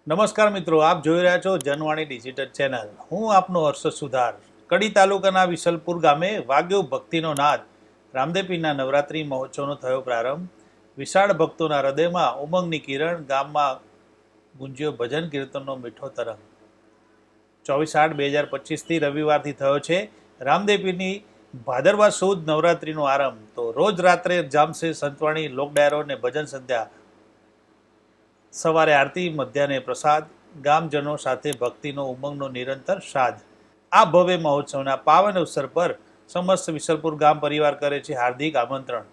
નમસ્કાર મિત્રો, આપ જોઈ રહ્યા છો જનવાણી ડિજિટલ ચેનલ. હું આપનો હર્ષદ સુધાર. કડી તાલુકાના વિસલપુર ગામે વાગ્યો ભક્તિનો નાદ. રામદેવપીરના નવરાત્રિ મહોત્સવનો થયો પ્રારંભ. વિશાળ ભક્તોના હૃદયમાં ઉમંગની કિરણ. ગામમાં ગુંજ્યો ભજન કીર્તનનો મીઠો તરંગ. 24/8/2025થી રવિવારથી થયો છે રામદેવપીરની ભાદરવા સુદ નવરાત્રિનો આરંભ. તો રોજ રાત્રે જામશે સંતવાણી, લોકડાયરો અને ભજન સંધ્યા. સવારે આરતી, મધ્યાહ્ને પ્રસાદ. ગામજનો સાથે ભક્તિનો ઉમંગનો નિરંતર સાધ. આ ભવ્ય મહોત્સવના પાવન અવસર પર સમસ્ત વિસલપુર ગામ પરિવાર કરે છે હાર્દિક આમંત્રણ.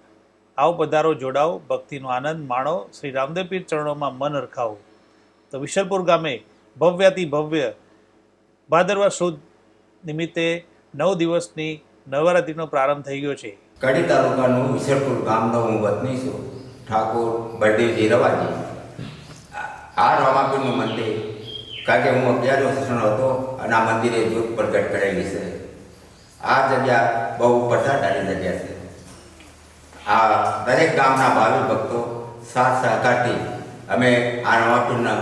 આવો પધારો, જોડાઓ, ભક્તિનો આનંદ માણો, શ્રી રામદેવપીર ચરણોમાં મન અરખાવો. તો વિસલપુર ગામે ભવ્યાતિ ભવ્ય ભાદરવા સુદ નિમિત્તે 9 દિવસની નવરાત્રિનો પ્રારંભ થઈ ગયો છે. કડી તાલુકાનું વિસલપુર ગામનો હું વતની છું, ઠાકોર બળદેવજી રવાજી. આ રામાપીરનું મંદિર, કારણ કે હું 11 વર્ષનો હતો અને આ મંદિરે જ્યોત પ્રગટ કરેલી છે. આ જગ્યા બહુ પ્રસાદવાળી જગ્યા છે. આ દરેક ગામના ભાવિ ભક્તો સાથ સહકારથી અમે આ રામાપીરને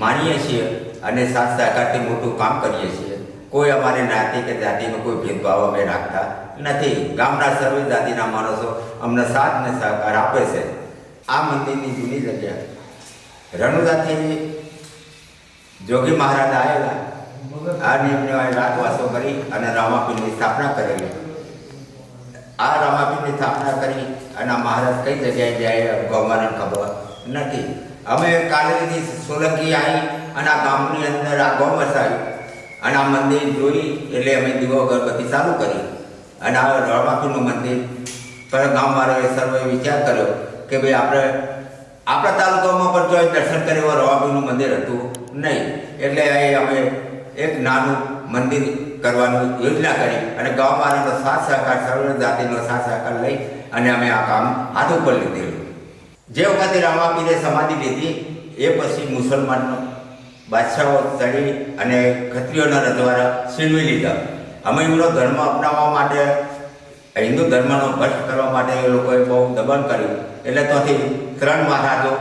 માનીએ છીએ અને સાથ સહકારથી મોટું કામ કરીએ છીએ. કોઈ અમારી જ્ઞાતિ કે જાતિનો કોઈ ભેદભાવ અમે રાખતા નથી. ગામના સર્વે જાતિના માણસો અમને સાથ અને સહકાર આપે છે. આ મંદિરની જૂની જગ્યા રણુદાથી જોગી મહારાજ આવેલા. આ નિયમને રાતવાસો કરી અને રામાપીરની સ્થાપના કરેલી. આ રામાપીરની સ્થાપના કરી અને આ મહારાજ કઈ જગ્યાએ જાય ગૌમાને ખબર નથી. અમે કાલેથી સોલંકી આવી અને આ ગામની અંદર આ ગૌ વસાવી અને આ મંદિર જોઈ એટલે અમે દીવો અગરબત્તી ચાલુ કરી અને આ રામાપીરનું મંદિર પર ગામવાળાએ સર્વે વિચાર કર્યો કે ભાઈ આપણે આપણા તાલુકામાં પણ જો દર્શન કરે એવા રામાપીરનું મંદિર હતું નહીં. એટલે અમે એક નાનું મંદિર કરવાની યોજના કરી અને ગામવાળાનો સાથ સહકાર, સર્વ જાતિનો સાથ સહકાર લઈ અને અમે આ કામ હાથ ઉપર લીધેલું. જે વખતે રામાપીરે સમાધિ લીધી એ પછી મુસલમાનનો બાદશાહો ચડી અને ક્ષત્રિયોના રજવાડા છીનવી લીધા. અમે એમનો ધર્મ અપનાવવા માટે, હિન્દુ ધર્મનો ભ્રષ્ટ કરવા માટે એ લોકોએ બહુ દબાણ કર્યું. એટલે ત્યાંથી 3 મહારાજો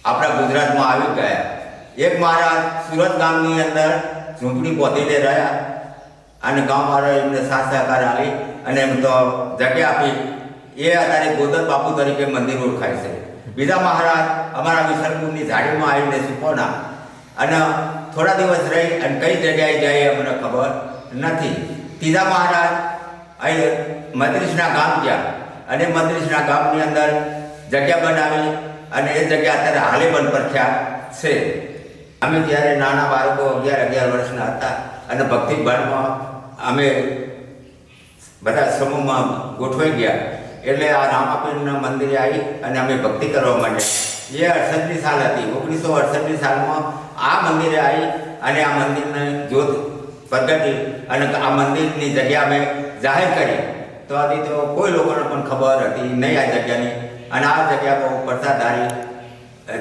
આપણા ગુજરાતમાં આવી ગયા. એક મહારાજ સુરત ગામની અંદર ઝૂંપડી પોતીને રહ્યા અને ગામવાળાએ એમને સાથ સહકાર આપી અને એમ તો જગ્યા આપી. એ અત્યારે ગોદર બાપુ તરીકે મંદિર ઓળખાય છે. બીજા મહારાજ અમારા વિસલપુરની ઝાડીમાં આવીને સુપોના અને થોડા દિવસ રહી અને કઈ જગ્યાએ જાય અમને ખબર નથી. ત્રીજા મહારાજ અહીં મદ્રીસના ગામ ગયા અને મદ્રીસના ગામની અંદર જગ્યા બનાવી અને એ જગ્યા અત્યારે હાલે બંધ પ્રખ્યાત છે. અમે જ્યારે નાના બાળકો 11 વર્ષના હતા અને ભક્તિ ભાનમાં અમે બધા સમૂહમાં ગોઠવાઈ ગયા એટલે આ રામાપીરના મંદિરે આવી અને અમે ભક્તિ કરવા માંડ્યા. એ 68ની સાલ હતી. 1968ની સાલમાં આ મંદિરે આવી અને આ મંદિરને જ્યોત પ્રગટી અને આ મંદિરની જગ્યા અમે જાહેર કરી. તો આથી તો કોઈ લોકોને પણ ખબર હતી નહીં આ જગ્યાની અને આ જગ્યા બહુ પ્રસાદધારી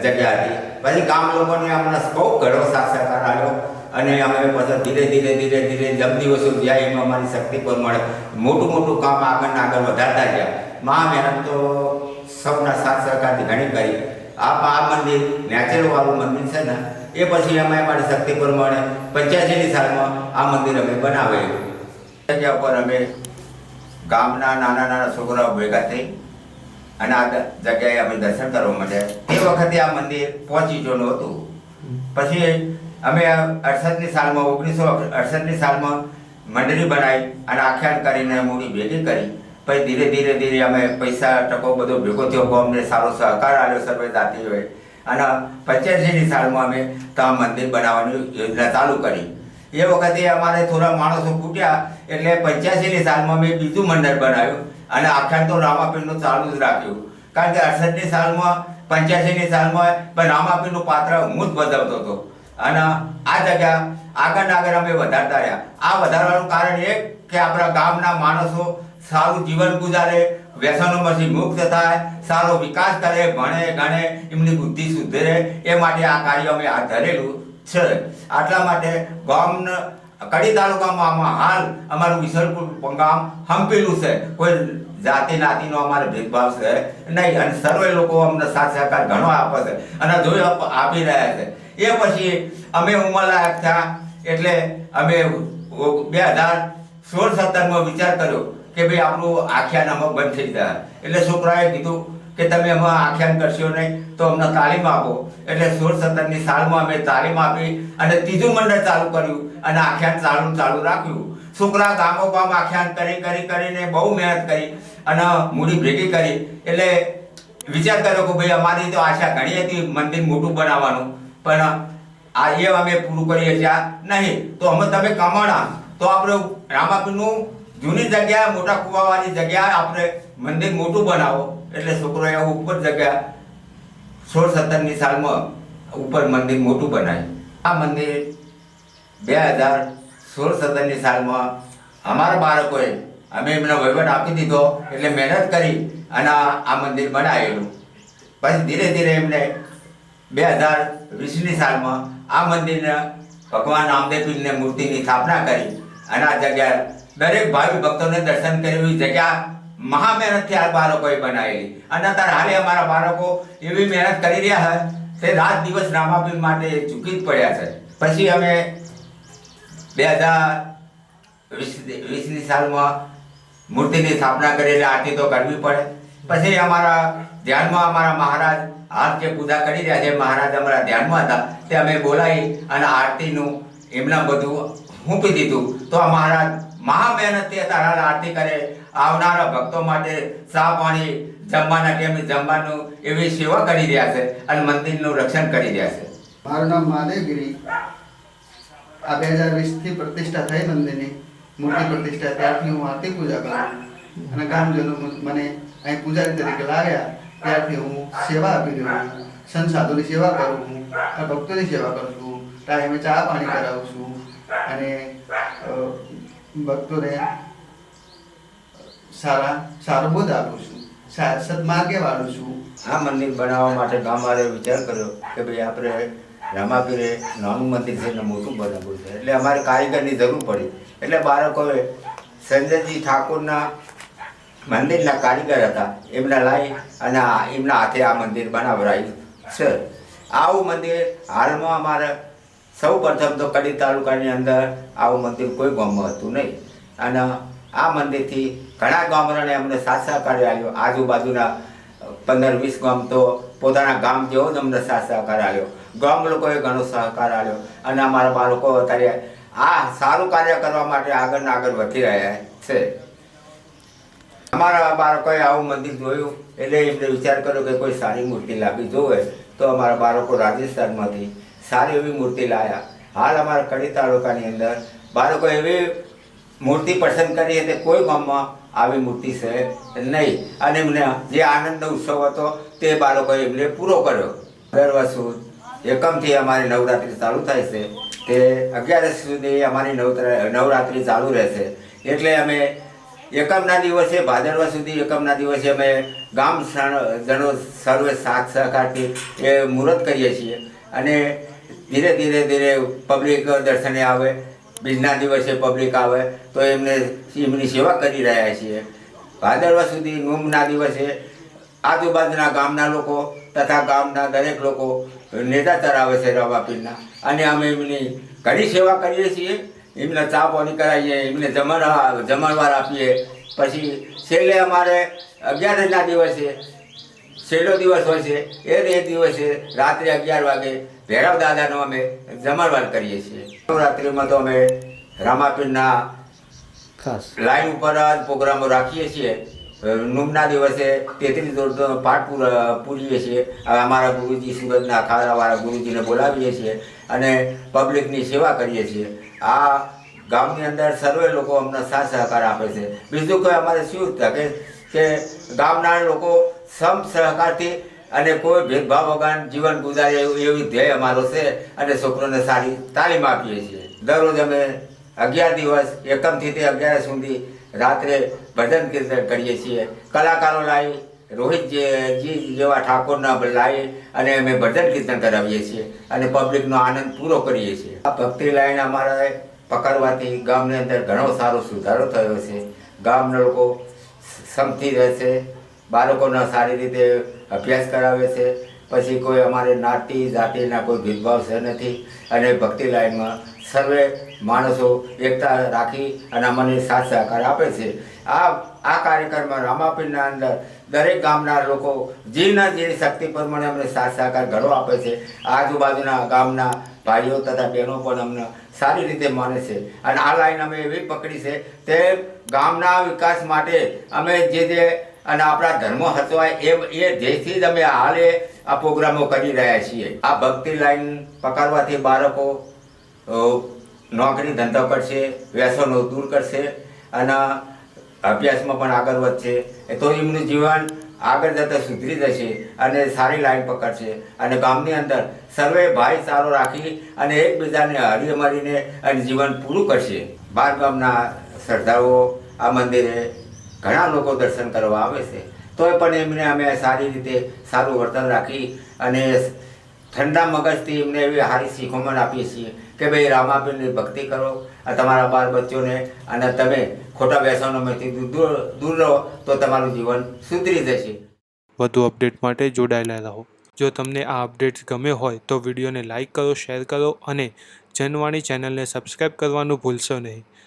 જગ્યા હતી. પછી ગામ લોકોને અમને બહુ ઘણો સાથ સહકાર આવ્યો અને અમે પછી ધીરે ધીરે જેમ દિવસો જાય એમાં અમારી શક્તિ પર મળે મોટું કામ આગળ વધારતા ગયા. મહેનત તો સૌના સાથ સહકારથી ઘણી કરી. આ મંદિર નેચરવાળું મંદિર છે ને એ પછી અમે અમારી શક્તિ પર મળે 85ની સાલમાં આ મંદિર અમે બનાવેલું. જગ્યા ઉપર અમે ગામના નાના છોકરાઓ ભેગા થઈ અને આ જગ્યાએ અમે દર્શન કરવા માંડ્યા. એ વખતે આ મંદિર 5 ઈંટોનું હતું. પછી અમે 68ની સાલમાં 1968ની સાલમાં મંડળી બનાવી અને આખ્યાન કરીને મૂડી ભેગી કરી. પછી ધીરે અમે પૈસા ટકો બધો ભેગો થયો, અમને સારો સહકાર આવ્યો સર્વે જાતિઓએ અને 85ની સાલમાં અમે ત્યાં મંદિર બનાવવાની યોજના ચાલુ કરી. એ વખતે અમારે થોડા માણસો ફૂટ્યા એટલે 85ની સાલમાં મેં બીજું મંડળ બનાવ્યું અને આખ્યાન તો રામાપીરનું ચાલુ જ રાખ્યું. કારણ કે 68ની સાલમાં 85ની સાલમાં પણ રામાપીરનું પાત્ર હું જ બજાવતો હતો અને આ જગ્યા આગળ અમે વધારતા રહ્યા. આ વધારવાનું કારણ એ કે આપણા ગામના માણસો સારું જીવન ગુજારે, વ્યસનોમાંથી મુક્ત થાય, સારો વિકાસ કરે, ભણે ગણે, એમની બુદ્ધિ સુધરે, એ માટે આ કાર્ય અમે હાથ ધરેલું છે. આટલા માટે ગામના કડી તાલુકામાં હાલ અમારું વિસલપુર ગામ હંપેલું છે. કોઈ જાતિ નાતિનો અમારે ભેદભાવ છે નહીં અને સર્વે લોકો અમને સાથ સહકાર ઘણો આપે છે અને જોઈ આપી રહ્યા છે. એ પછી અમે ઉંમરલાયક થયા એટલે અમે 2016-17 વિચાર કર્યો કે ભાઈ આપણું આખ્યાન આમાં બંધ થઈ જાય. એટલે છોકરાએ કીધું કે તમે આમાં આખ્યાન કરશો નહીં તો અમને તાલીમ આપો. એટલે 16-17 સાલમાં અમે તાલીમ આપી અને ત્રીજું મંડળ ચાલુ કર્યું અને આખ્યાન ચાલુ રાખ્યું. છોકરા ગામો ગામ આખ્યાન કરીને બહુ મહેનત કરી અને મૂડી ભેગી કરી. એટલે વિચાર કર્યો કે ભાઈ અમારી તો આશા ઘણી હતી મંદિર મોટું બનાવવાનું, પણ આ એ અમે પૂરું કરીએ છીએ નહીં. તો અમે તમે કમાણા તો આપણે રામાપીરનું જૂની જગ્યા મોટા કુવાવાળી જગ્યા આપણે મંદિર મોટું બનાવો. એટલે છોકરોએ ઉપર જગ્યા 16-17 સાલમાં ઉપર મંદિર મોટું બનાવ્યું. આ મંદિર 2016-17 સાલમાં અમારા બાળકોએ અમે એમને વહીવટ આપી દીધો એટલે મહેનત કરી અને આ મંદિર બનાવેલું. પછી ધીરે ધીરે એમને 2020 સાલમાં આ મંદિરને ભગવાન રામદેવપીરની મૂર્તિની સ્થાપના કરી અને આ જગ્યા દરેક ભાવિ ભક્તોને દર્શન કરે એવી જગ્યા મહા મહેનતથી આ બાળકોએ બનાવેલી. અને અત્યારે હાલે અમારા બાળકો એવી મહેનત કરી રહ્યા છે તે રાત દિવસ રામાપીર માટે ચૂકી જ પડ્યા છે. પછી અમે 2020 સાલમાં મૂર્તિની સ્થાપના કરી એટલે આરતી તો કરવી પડે. પછી અમારા ધ્યાનમાં અમારા મહારાજ હાલ જે પૂજા કરી રહ્યા છે મહારાજ અમારા ધ્યાનમાં હતા તે અમે બોલાવી અને આરતીનું એમના બધું મૂકી દીધું. તો આ મહારાજ મહા મહેનતથી અત્યારે આરતી કરે, આવનારા ભક્તો માટે ચા પાણી જમવાના ટાઈમે જમવાનું એવી સેવા કરી રહ્યા છે અને મંદિરનું રક્ષણ કરી રહ્યા છે. મારું નામ મહાદેવગીરી. આ 2020 પ્રતિષ્ઠા થઈ મંદિરની મૂર્તિ પ્રતિષ્ઠા ત્યારથી હું આરતી પૂજા કરું અને ગામજનો મને અહીં પૂજારી તરીકે લાવ્યા ત્યારથી હું સેવા આપી રહ્યો છું. સંત સાધુની સેવા કરું છું, ભક્તોની સેવા કરું છું, ટાઈમે ચા પાણી કરાવું છું અને ભક્તોને સારો બોધ આપું છું, સદમાર્ગે વાળું છું. આ મંદિર બનાવવા માટે ગામવાળાએ વિચાર કર્યો કે ભાઈ આપણે રામાપીરે નાનું મંદિર છે ને મોટું બનાવવું છે એટલે અમારે કારીગરની જરૂર પડી. એટલે બાળકોએ સંજયજી ઠાકોરના મંદિરના કારીગર હતા એમને લાવી અને એમના હાથે આ મંદિર બનાવરાયું છે. આવું મંદિર હાલમાં અમારે સૌ પ્રથમ તો કડી તાલુકાની અંદર આવું મંદિર કોઈ ગામમાં હતું નહીં અને આ મંદિરથી ઘણા ગામડાને અમને સાથ સહકાર આવ્યો. આજુબાજુના 15-20 ગામ તો પોતાના ગામ જેવો જ અમને સાથ સહકાર આવ્યો. ગામ લોકોએ ઘણો સહકાર આવ્યો અને અમારા બાળકો અત્યારે આ સારું કાર્ય કરવા માટે આગળ વધી રહ્યા છે. અમારા બાળકોએ આવું મંદિર જોયું એટલે એમને વિચાર કર્યો કે કોઈ સારી મૂર્તિ લાવી જોવે તો અમારા બાળકો રાજસ્થાનમાંથી સારી એવી મૂર્તિ લાવ્યા. હાલ અમારા કડી તાલુકાની અંદર બાળકો એવી મૂર્તિ પસંદ કરી એટલે કોઈ ગામમાં આવી મૂર્તિ છે નહીં અને એમને જે આનંદ ઉત્સવ હતો તે બાળકોએ એમને પૂરો કર્યો. દર વર્ષ એકમથી અમારી નવરાત્રિ ચાલુ થાય છે તે 11 સુધી અમારી નવરાત્રિ ચાલુ રહેશે. એટલે અમે એકમના દિવસે ભાદરવા સુધી એકમના દિવસે અમે ગામ જનો સર્વે સાથ સહકારથી એ મુહૂર્ત કરીએ છીએ અને ધીરે ધીરે પબ્લિક દર્શને આવે. બીજના દિવસે પબ્લિક આવે તો એમની સેવા કરી રહ્યા છીએ. ભાદરવા સુધી નોમના દિવસે આજુબાજુના ગામના લોકો તથા ગામના દરેક લોકો નેજા ચરાવે છે રામાપીરના અને અમે એમની ઘણી સેવા કરીએ છીએ. એમને ચા પાણી કરાવીએ, એમને જમણવાર આપીએ. પછી છેલ્લે અમારે 11ના દિવસે છેલ્લો દિવસ હોય છે એ દિવસે રાત્રે 11 વાગે ભૈરવ દાદાનો અમે જમણવાર કરીએ છીએ. નવરાત્રિમાં તો અમે રામાપીરના ખાસ લાઈન ઉપર જ પ્રોગ્રામો રાખીએ છીએ. નોમના દિવસે 33 પાઠ પૂરીએ છીએ. અમારા ગુરુજી સુરતના અખાડાવાળા ગુરુજીને બોલાવીએ છીએ અને પબ્લિકની સેવા કરીએ છીએ. આ ગામની અંદર સર્વે લોકો અમને સાથ સહકાર આપે છે. બીજું કોઈ અમારે શું থাকে કે ગામના લોકો સમ સહકારથી અને કોઈ ભેદભાવ વગર જીવન ગુજારે એવી ધ્યેય અમારો છે અને છોકરોને સારી તાલીમ આપીએ છીએ. દરરોજ અમે 11 દિવસ એકમથી તે 11 સુધી રાત્રે ભજન કીર્તન કરીએ છીએ. કલાકારો લાવી રોહિતજી જેવા ઠાકોરના લાવી અને અમે ભજન કીર્તન કરાવીએ છીએ અને પબ્લિકનો આનંદ પૂરો કરીએ છીએ. આ ભક્તિ લાઈન અમારા પકડવાથી ગામની અંદર ઘણો સારો સુધારો થયો છે. ગામના લોકો સમથી રહે છે, બાળકોને સારી રીતે અભ્યાસ કરાવે છે પછી કોઈ અમારે નાતી જાતિના કોઈ ભેદભાવ છે નથી અને ભક્તિ લાઈનમાં સર્વે માણસો એકતા રાખી અને અમને સાથ સહકાર આપે છે. આ કાર્યક્રમમાં રામાપીરના અંદર દરેક ગામના લોકો જેના જે શક્તિ પ્રમાણે અમને સાથ સહકાર ઘણો આપે છે. આજુબાજુના ગામના ભાઈઓ તથા બહેનો પણ અમને સારી રીતે માને છે અને આ લાઈન અમે એવી પકડી છે તે ગામના વિકાસ માટે અમે જે અને આપણા ધર્મો હચવાય એ ધ્યેયથી જ અમે હાલે આ પ્રોગ્રામો કરી રહ્યા છીએ. આ ભક્તિ લાઈન પકડવાથી બાળકો નોકરી ધંધો કરશે, વ્યસનો દૂર કરશે અને અભ્યાસમાં પણ આગળ વધશે. તો એમનું જીવન આગળ જતાં સુધરી જશે અને સારી લાઈન પકડશે અને ગામની અંદર સર્વે ભાઈચારો રાખી અને એકબીજાને હળી મળીને અને જીવન પૂરું કરશે. બાર ગામના શ્રદ્ધાળુઓ આ મંદિરે ઘણા લોકો દર્શન કરવા આવે છે, તોય પણ એમને અમે સારી રીતે સારું વર્તન રાખી અને ઠંડા મગજથી એમને એવી સારી શીખોમણ આપીએ છીએ કે ભાઈ રામાપીરની ભક્તિ કરો, તમારા બાળ બચ્ચોને અને તમે ખોટા વ્યસનોમાંથી દૂર રહો તો તમારું જીવન સુધરી જશે. વધુ અપડેટ માટે જોડાયેલા રહો. જો તમને આ અપડેટ્સ ગમે હોય તો વિડીયોને લાઇક કરો, શેર કરો અને જનવાણી ચેનલને સબસ્ક્રાઈબ કરવાનું ભૂલશો નહીં.